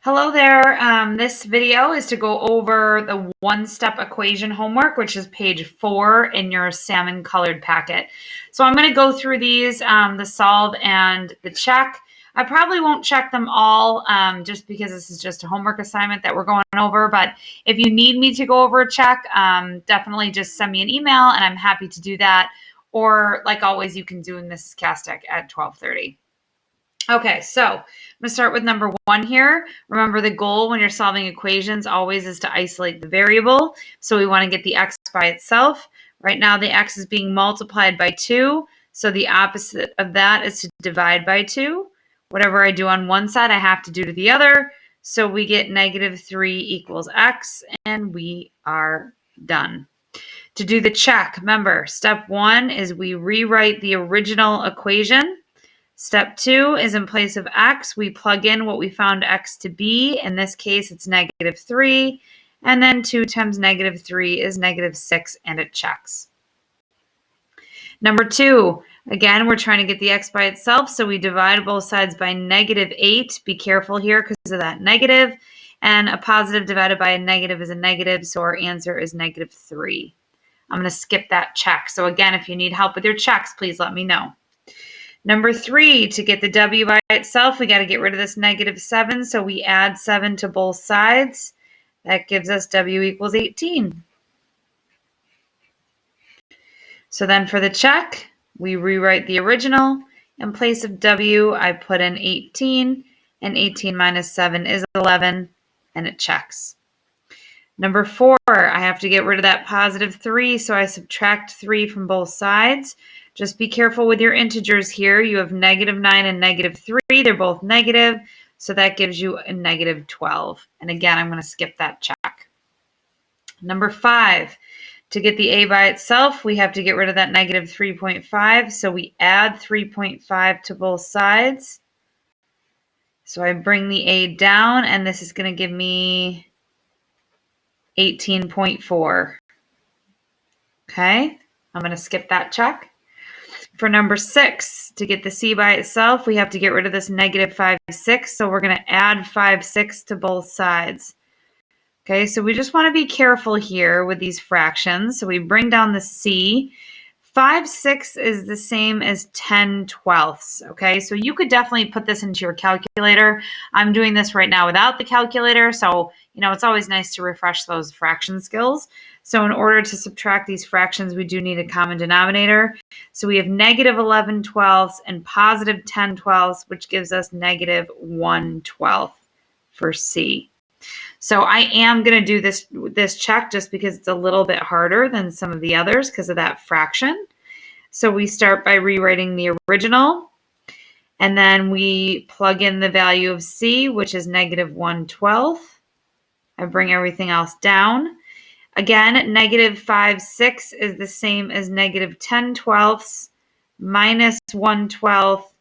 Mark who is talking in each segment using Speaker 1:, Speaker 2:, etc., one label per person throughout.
Speaker 1: Hello there. This video is to go over the one-step equation homework, which is page 4 in your salmon colored packet. So I'm going to go through these, the solve and the check. I probably won't check them all just because this is just a homework assignment that we're going over. But if you need me to go over a check, definitely just send me an email and I'm happy to do that. Or like always, you can do Mrs. Kastek at 12:30. Okay, so I'm going to start with number 1 here. Remember, the goal when you're solving equations always is to isolate the variable. So we want to get the x by itself. Right now, the x is being multiplied by 2. So the opposite of that is to divide by 2. Whatever I do on one side, I have to do to the other. So we get -3 equals x, and we are done. To do the check, remember, step 1 is we rewrite the original equation. Step 2 is in place of x, we plug in what we found x to be. In this case, it's -3. And then 2 times -3 is -6, and it checks. Number 2, again, we're trying to get the x by itself, so we divide both sides by -8. Be careful here because of that negative. And a positive divided by a negative is a negative, so our answer is -3. I'm going to skip that check. So again, if you need help with your checks, please let me know. Number 3, to get the w by itself, we got to get rid of this -7. So we add 7 to both sides. That gives us w equals 18. So then for the check, we rewrite the original. In place of w, I put in 18. And 18 minus 7 is 11. And it checks. Number 4, I have to get rid of that +3. So I subtract 3 from both sides. Just be careful with your integers here. You have -9 and -3. They're both negative. So that gives you a -12. And again, I'm going to skip that check. Number 5, to get the a by itself, we have to get rid of that -3.5. So we add 3.5 to both sides. So I bring the a down, and this is going to give me 18.4. Okay, I'm going to skip that check. For number 6, to get the c by itself, we have to get rid of this -5/6. So we're going to add 5/6 to both sides. Okay, so we just want to be careful here with these fractions. So we bring down the c. 5/6 is the same as 10/12. Okay, so you could definitely put this into your calculator. I'm doing this right now without the calculator. So, it's always nice to refresh those fraction skills. So in order to subtract these fractions, we do need a common denominator. So we have -11/12 and +10/12, which gives us -1/12 for C. So I am going to do this check just because it's a little bit harder than some of the others because of that fraction. So we start by rewriting the original, and then we plug in the value of C, which is -1/12. I bring everything else down. Again, -5/6 is the same as -10/12 minus 1/12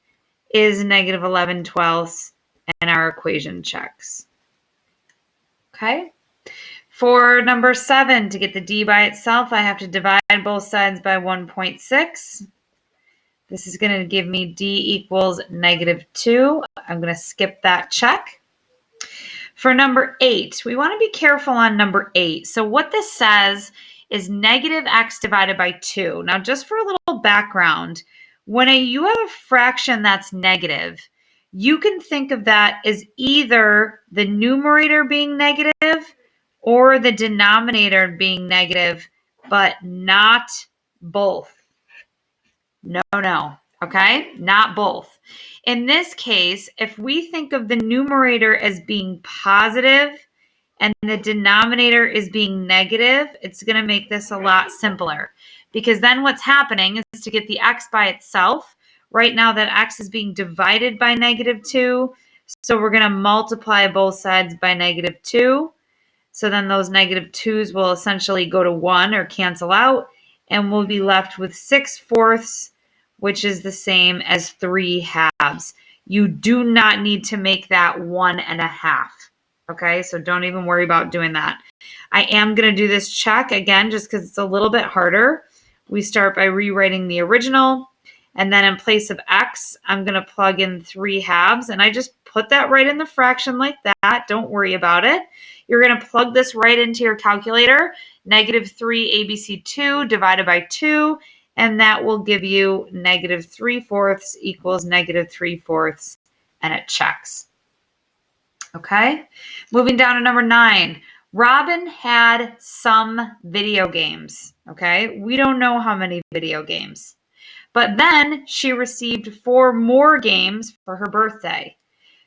Speaker 1: is -11/12, and our equation checks. Okay. For number 7, to get the d by itself, I have to divide both sides by 1.6. This is going to give me d equals -2. I'm going to skip that check. For number 8, we want to be careful on number 8. So what this says is -x divided by 2. Now, just for a little background, when you have a fraction that's negative, you can think of that as either the numerator being negative or the denominator being negative, but not both. No. Okay? Not both. In this case, if we think of the numerator as being positive and the denominator is being negative, it's going to make this a lot simpler. Because then what's happening is to get the x by itself. Right now that x is being divided by -2. So we're going to multiply both sides by -2. So then those -2's will essentially go to 1 or cancel out. And we'll be left with 6/4, which is the same as 3/2. You do not need to make that 1.5. Okay, so don't even worry about doing that. I am going to do this check again just because it's a little bit harder. We start by rewriting the original, And then in place of x, I'm going to plug in 3/2, and I just put that right in the fraction like that. Don't worry about it. You're going to plug this right into your calculator, -3 ABC2 divided by 2, and that will give you -3/4 equals -3/4, and it checks. Okay, moving down to number 9. Robin had some video games. Okay, we don't know how many video games. But then she received 4 more games for her birthday.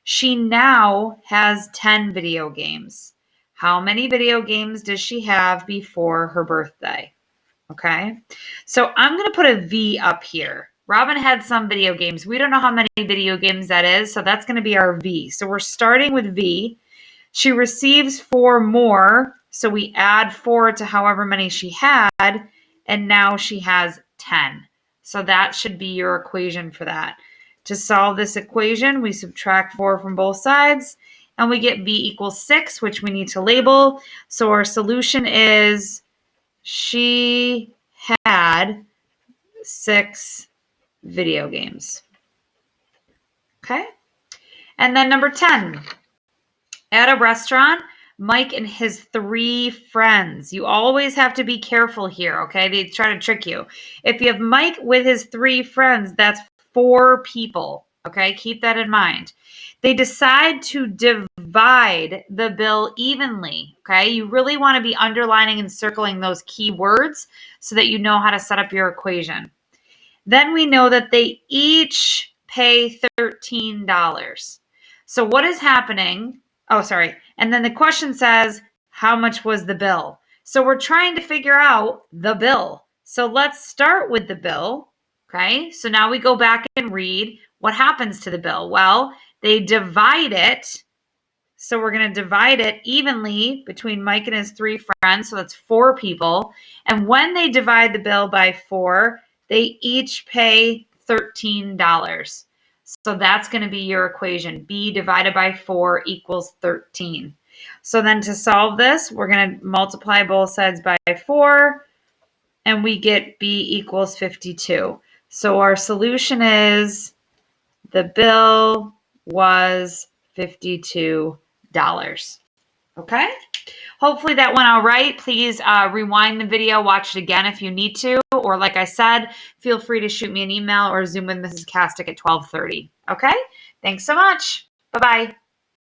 Speaker 1: She now has 10 video games. How many video games does she have before her birthday? Okay, so I'm going to put a V up here. Robin had some video games. We don't know how many video games that is, so that's going to be our V. So we're starting with V. She receives 4 more, so we add 4 to however many she had, and now she has 10. So that should be your equation for that. To solve this equation, we subtract 4 from both sides, and we get V equals 6, which we need to label. So our solution is she had 6 video games. Okay? And then number 10. At a restaurant, Mike and his 3 friends. You always have to be careful here, okay? They try to trick you. If you have Mike with his 3 friends, that's 4 people, okay? Keep that in mind. They decide to divide the bill evenly, okay? You really want to be underlining and circling those key words so that you know how to set up your equation. Then we know that they each pay $13. So what is happening? Oh, sorry. And then the question says, how much was the bill? So we're trying to figure out the bill. So let's start with the bill. Okay. So now we go back and read what happens to the bill. Well, they divide it. So we're going to divide it evenly between Mike and his 3 friends. So that's 4 people. And when they divide the bill by 4, they each pay $13. So that's going to be your equation. B divided by 4 equals 13. So then to solve this, we're going to multiply both sides by 4, and we get B equals 52. So our solution is the bill was $52. Okay? Hopefully that went all right. Please rewind the video, watch it again if you need to. Or like I said, feel free to shoot me an email or Zoom with Mrs. Castic at 12:30. Okay? Thanks so much. Bye-bye.